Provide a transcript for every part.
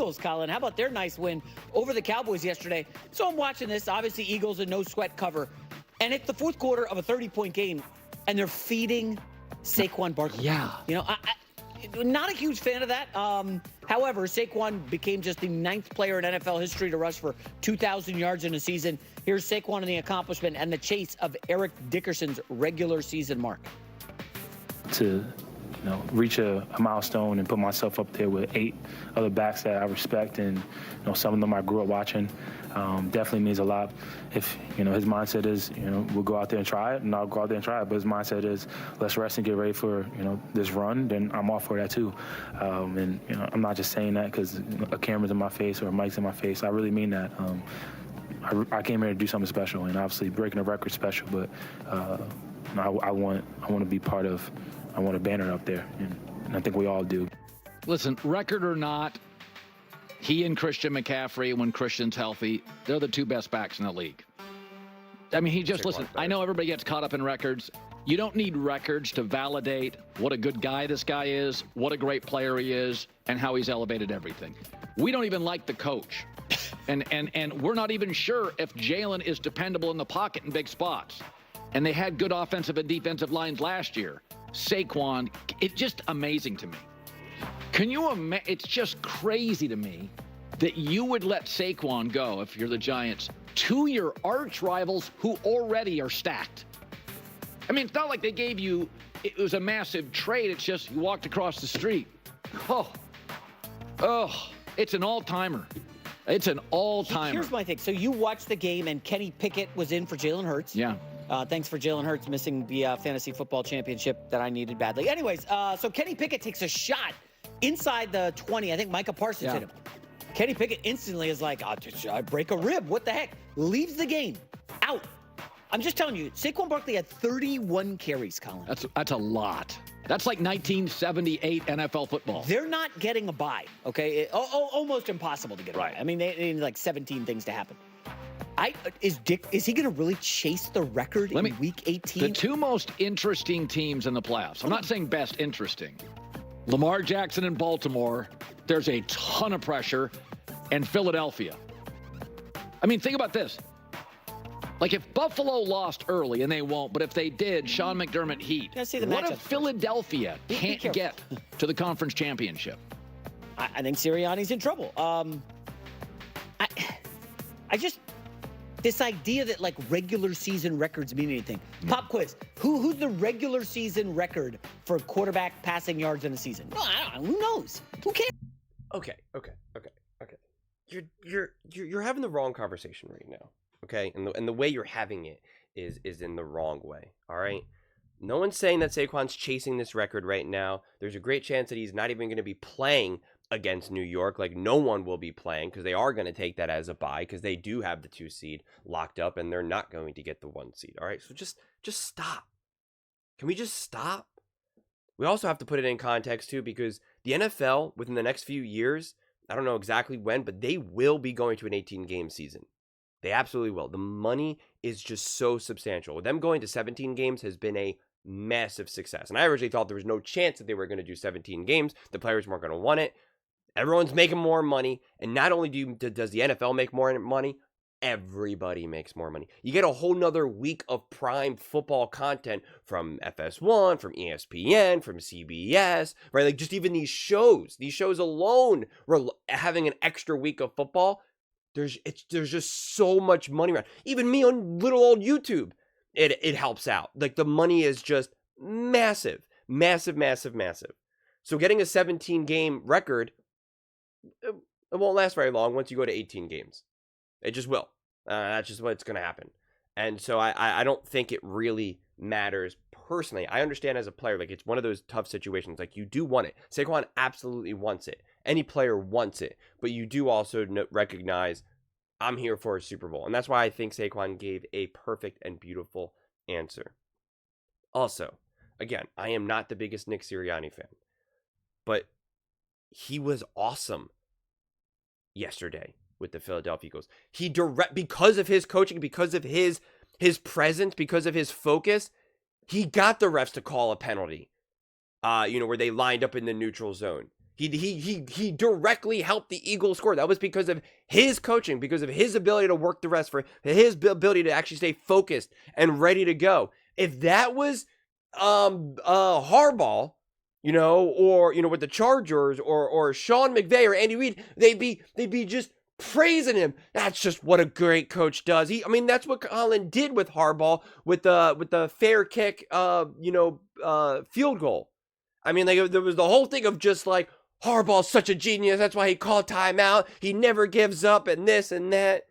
Eagles, Colin. How about their nice win over the Cowboys yesterday? So I'm watching this. Obviously, Eagles a no-sweat cover. And it's the fourth quarter of a 30-point game, and they're feeding Saquon Barkley. Yeah. You know, not a huge fan of that. However, Saquon became just the 9th player in NFL history to rush for 2,000 yards in a season. Here's Saquon and the accomplishment and the chase of Eric Dickerson's regular season mark. To reach a milestone and put myself up there with 8 other backs that I respect, and some of them I grew up watching, definitely means a lot. If his mindset is we'll go out there and try it, and I'll go out there and try it, but his mindset is let's rest and get ready for this run, then I'm all for that too. And I'm not just saying that because a camera's in my face or a mic's in my face. I really mean that. I came here to do something special, and obviously breaking a record special, but I want to be part of. I want a banner up there, and I think we all do. Listen, record or not, he and Christian McCaffrey, when Christian's healthy, they're the 2 best backs in the league. I mean, listen, I know everybody gets caught up in records. You don't need records to validate what a good guy this guy is, what a great player he is, and how he's elevated everything. We don't even like the coach. And we're not even sure if Jalen is dependable in the pocket in big spots. And they had good offensive and defensive lines last year. Saquon, it's just amazing to me. Can you imagine? It's just crazy to me that you would let Saquon go, if you're the Giants, to your arch rivals who already are stacked. I mean, it's not like they gave you, it was a massive trade. It's just you walked across the street. It's an all-timer. It's an all-timer. Here's my thing. So you watched the game, and Kenny Pickett was in for Jalen Hurts. Yeah. Thanks for Jalen Hurts missing the fantasy football championship that I needed badly. Anyways, so Kenny Pickett takes a shot inside the 20. I think Micah Parsons hit him. Kenny Pickett instantly is like, I break a rib. What the heck? Leaves the game. Out. I'm just telling you, Saquon Barkley had 31 carries, Colin. That's a lot. That's like 1978 NFL football. They're not getting a bye, okay? Almost impossible to get a bye. I mean, they need like 17 things to happen. Is he going to really chase the record in Week 18? The 2 most interesting teams in the playoffs. I'm not saying best interesting. Lamar Jackson in Baltimore. There's a ton of pressure. And Philadelphia. I mean, think about this. Like if Buffalo lost early, and they won't, but if they did, Sean McDermott Heat. What if Philadelphia can't get to the conference championship? I think Sirianni's in trouble. This idea that, like, regular season records mean anything. Pop quiz. Who's the regular season record for quarterback passing yards in a season? No, I don't know. Who knows? Who cares? Okay. You're having the wrong conversation right now, okay? And the way you're having it is in the wrong way, all right? No one's saying that Saquon's chasing this record right now. There's a great chance that he's not even going to be playing against New York. Like, no one will be playing because they are going to take that as a bye because they do have the 2 seed locked up and they're not going to get the 1 seed. All right, so just stop. Can we just stop? We also have to put it in context too, because the NFL within the next few years, I don't know exactly when, but they will be going to an 18-game season. They absolutely will. The money is just so substantial. Them going to 17 games has been a massive success. And I originally thought there was no chance that they were going to do 17 games. The players weren't going to want it. Everyone's making more money, and not only does the NFL make more money, everybody makes more money. You get a whole nother week of prime football content from FS1, from ESPN, from CBS, right? Like just even these shows alone, we're having an extra week of football. There's just so much money around. Even me on little old YouTube, it helps out. Like the money is just massive. So getting a 17-game record, it won't last very long once you go to 18 games. It just will. That's just what's going to happen. And so I don't think it really matters personally. I understand as a player, like it's one of those tough situations. Like you do want it. Saquon absolutely wants it. Any player wants it. But you do also recognize I'm here for a Super Bowl. And that's why I think Saquon gave a perfect and beautiful answer. Also, again, I am not the biggest Nick Sirianni fan. But he was awesome yesterday with the Philadelphia Eagles. Because of his coaching, because of his presence, because of his focus, he got the refs to call a penalty. Where they lined up in the neutral zone. He directly helped the Eagles score. That was because of his coaching, because of his ability to work the rest, for his ability to actually stay focused and ready to go. If that was Harbaugh, or with the Chargers or Sean McVay or Andy Reid, they'd be just praising him. That's just what a great coach does. That's what Colin did with Harbaugh with the fair kick, field goal. There was the whole thing of just like, Harbaugh's such a genius. That's why he called timeout. He never gives up and this and that.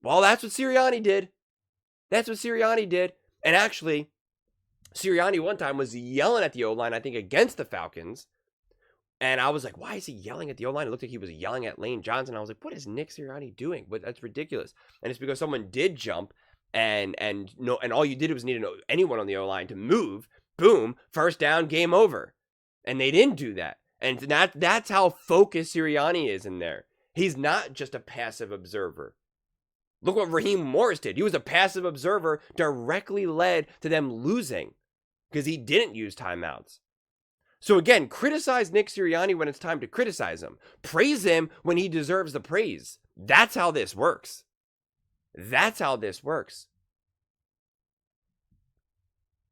Well, that's what Sirianni did. And actually, Sirianni one time was yelling at the O-line, I think, against the Falcons. And I was like, why is he yelling at the O-line? It looked like he was yelling at Lane Johnson. I was like, what is Nick Sirianni doing? But that's ridiculous. And it's because someone did jump and all you did was need to know anyone on the O-line to move. Boom, first down, game over. And they didn't do that. And that's how focused Sirianni is in there. He's not just a passive observer. Look what Raheem Morris did. He was a passive observer, directly led to them losing because he didn't use timeouts. So again, criticize Nick Sirianni when it's time to criticize him. Praise him when he deserves the praise. That's how this works.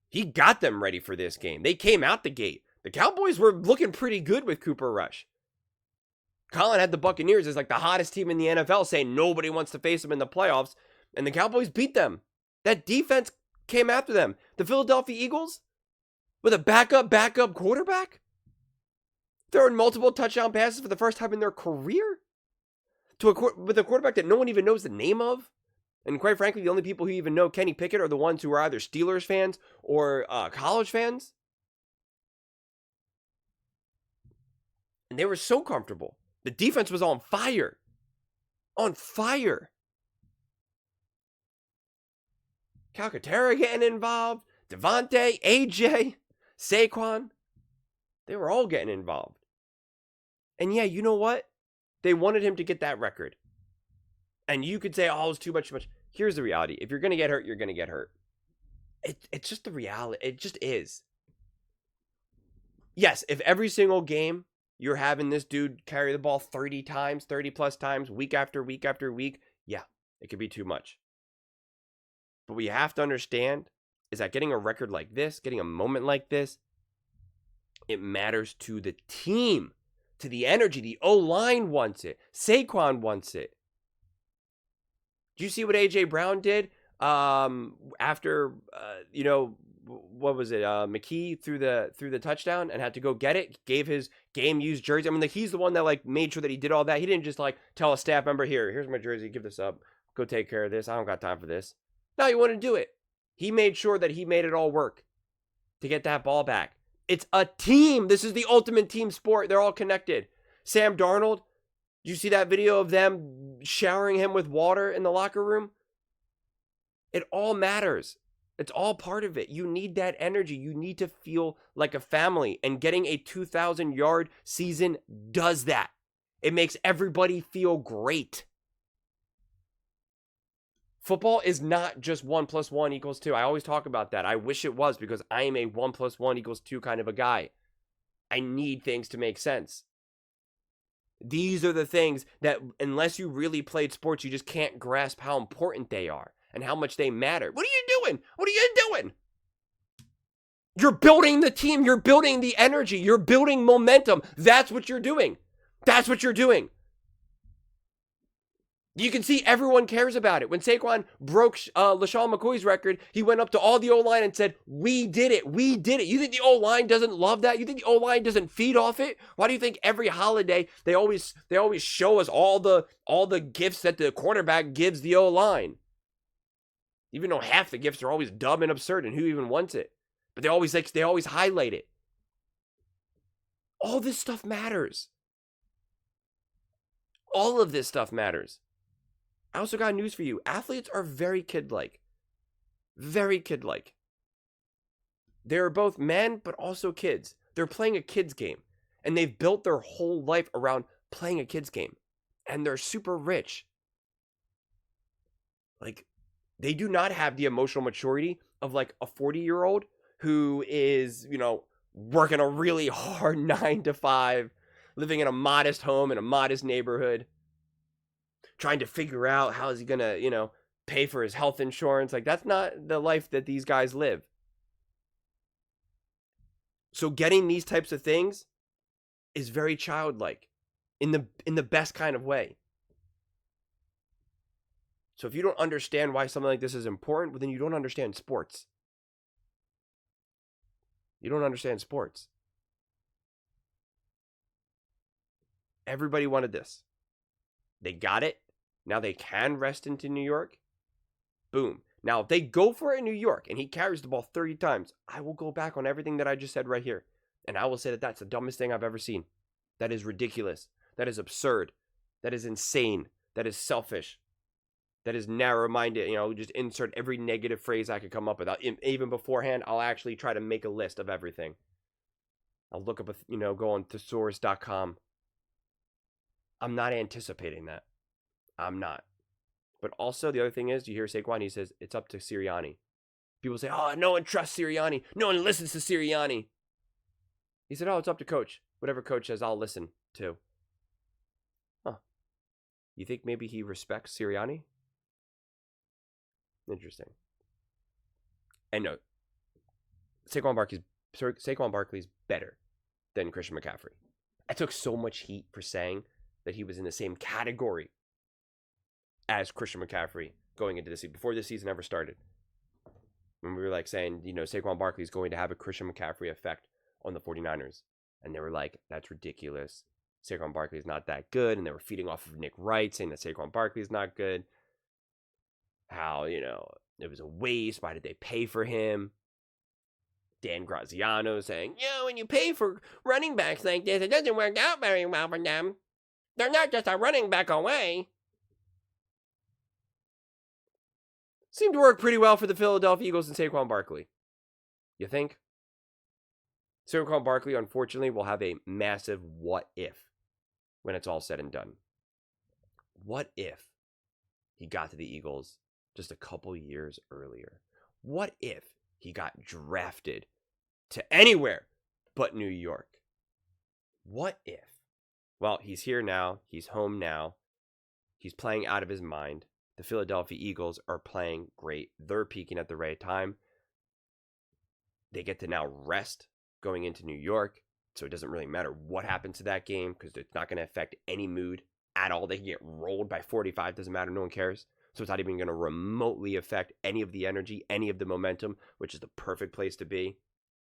He got them ready for this game. They came out the gate. The Cowboys were looking pretty good with Cooper Rush. Colin had the Buccaneers as like the hottest team in the NFL, saying nobody wants to face them in the playoffs, and the Cowboys beat them. That defense came after them. The Philadelphia Eagles, with a backup quarterback, throwing multiple touchdown passes for the first time in their career, with a quarterback that no one even knows the name of. And quite frankly, the only people who even know Kenny Pickett are the ones who are either Steelers fans or college fans. And they were so comfortable. The defense was on fire. Calcaterra getting involved. Devontae, AJ, Saquon. They were all getting involved. And yeah, you know what? They wanted him to get that record. And you could say, oh, it's too much. Here's the reality. If you're going to get hurt, you're going to get hurt. It's just the reality. It just is. Yes, if every single game you're having this dude carry the ball 30 plus times, week after week after week, yeah, it could be too much. But what you have to understand is that getting a record like this, getting a moment like this, it matters to the team, to the energy. The O-line wants it. Saquon wants it. Do you see what A.J. Brown did after, what was it? McKee threw the touchdown and had to go get it. Gave his game-used jersey. He's the one that made sure that he did all that. He didn't just tell a staff member, here's my jersey, give this up, go take care of this. I don't got time for this. No, he wanted to do it. He made sure that he made it all work to get that ball back. It's a team. This is the ultimate team sport. They're all connected. Sam Darnold, did you see that video of them showering him with water in the locker room? It all matters. It's all part of it. You need that energy. You need to feel like a family. And getting a 2,000-yard season does that. It makes everybody feel great. Football is not just 1 + 1 = 2. I always talk about that. I wish it was, because I am a 1 + 1 = 2 kind of a guy. I need things to make sense. These are the things that, unless you really played sports, you just can't grasp how important they are and how much they matter. What are you doing? You're building the team. You're building the energy. You're building momentum. That's what you're doing. You can see everyone cares about it. When Saquon broke LaShawn McCoy's record, he went up to all the O-line and said, we did it. You think the O-line doesn't love that? You think the O-line doesn't feed off it? Why do you think every holiday they always show us all the gifts that the quarterback gives the O-line? Even though half the gifts are always dumb and absurd, and who even wants it? But they always highlight it. All this stuff matters. All of this stuff matters. I also got news for you. Athletes are very kid-like. Very kid-like. They're both men, but also kids. They're playing a kid's game. And they've built their whole life around playing a kid's game. And they're super rich. They do not have the emotional maturity of a 40-year-old who is, working a really hard 9 to 5, living in a modest home in a modest neighborhood, trying to figure out how is he going to, pay for his health insurance. Like, that's not the life that these guys live. So getting these types of things is very childlike in the best kind of way. So if you don't understand why something like this is important, well, then you don't understand sports. You don't understand sports. Everybody wanted this. They got it. Now they can rest into New York. Boom. Now, if they go for it in New York and he carries the ball 30 times, I will go back on everything that I just said right here. And I will say that that's the dumbest thing I've ever seen. That is ridiculous. That is absurd. That is insane. That is selfish. That is narrow-minded. Just insert every negative phrase I could come up with. Even beforehand, I'll actually try to make a list of everything. I'll look up, go on thesaurus.com. I'm not anticipating that. I'm not. But also, the other thing is, you hear Saquon, he says, it's up to Sirianni. People say, oh, no one trusts Sirianni. No one listens to Sirianni. He said, oh, it's up to coach. Whatever coach says, I'll listen to. Huh. You think maybe he respects Sirianni? Interesting. And no, Saquon Barkley's better than Christian McCaffrey. I took so much heat for saying that he was in the same category as Christian McCaffrey going into this season, before this season ever started. When we were saying, Saquon Barkley is going to have a Christian McCaffrey effect on the 49ers. And they were like, that's ridiculous. Saquon Barkley is not that good. And they were feeding off of Nick Wright, saying that Saquon Barkley is not good. How, it was a waste. Why did they pay for him? Dan Graziano saying, when you pay for running backs like this, it doesn't work out very well for them. They're not just a running back away. Seemed to work pretty well for the Philadelphia Eagles and Saquon Barkley. You think? Saquon Barkley, unfortunately, will have a massive what if when it's all said and done. What if he got to the Eagles just a couple years earlier? What if he got drafted to anywhere but New York? What if? Well, he's here now. He's home now. He's playing out of his mind. The Philadelphia Eagles are playing great. They're peaking at the right time. They get to now rest going into New York. So it doesn't really matter what happens to that game because it's not going to affect any mood at all. They can get rolled by 45. Doesn't matter. No one cares. So it's not even going to remotely affect any of the energy, any of the momentum, which is the perfect place to be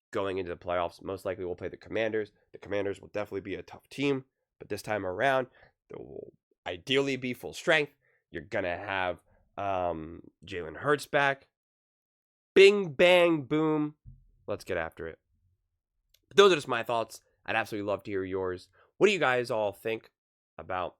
going into the playoffs. Most likely we'll play the Commanders. The Commanders will definitely be a tough team. But this time around, they will ideally be full strength. You're going to have Jalen Hurts back. Bing, bang, boom. Let's get after it. But those are just my thoughts. I'd absolutely love to hear yours. What do you guys all think about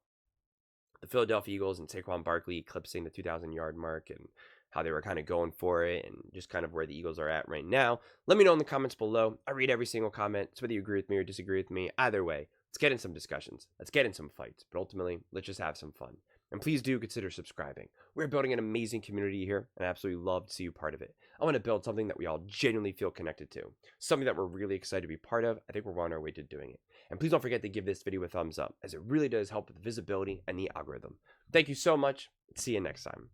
the Philadelphia Eagles and Saquon Barkley eclipsing the 2,000-yard mark and how they were kind of going for it and just kind of where the Eagles are at right now? Let me know in the comments below. I read every single comment. So whether you agree with me or disagree with me, either way, let's get in some discussions. Let's get in some fights. But ultimately, let's just have some fun. And please do consider subscribing. We're building an amazing community here, and I absolutely love to see you part of it. I want to build something that we all genuinely feel connected to, something that we're really excited to be part of. I think we're on our way to doing it. And please don't forget to give this video a thumbs up, as it really does help with visibility and the algorithm. Thank you so much. See you next time.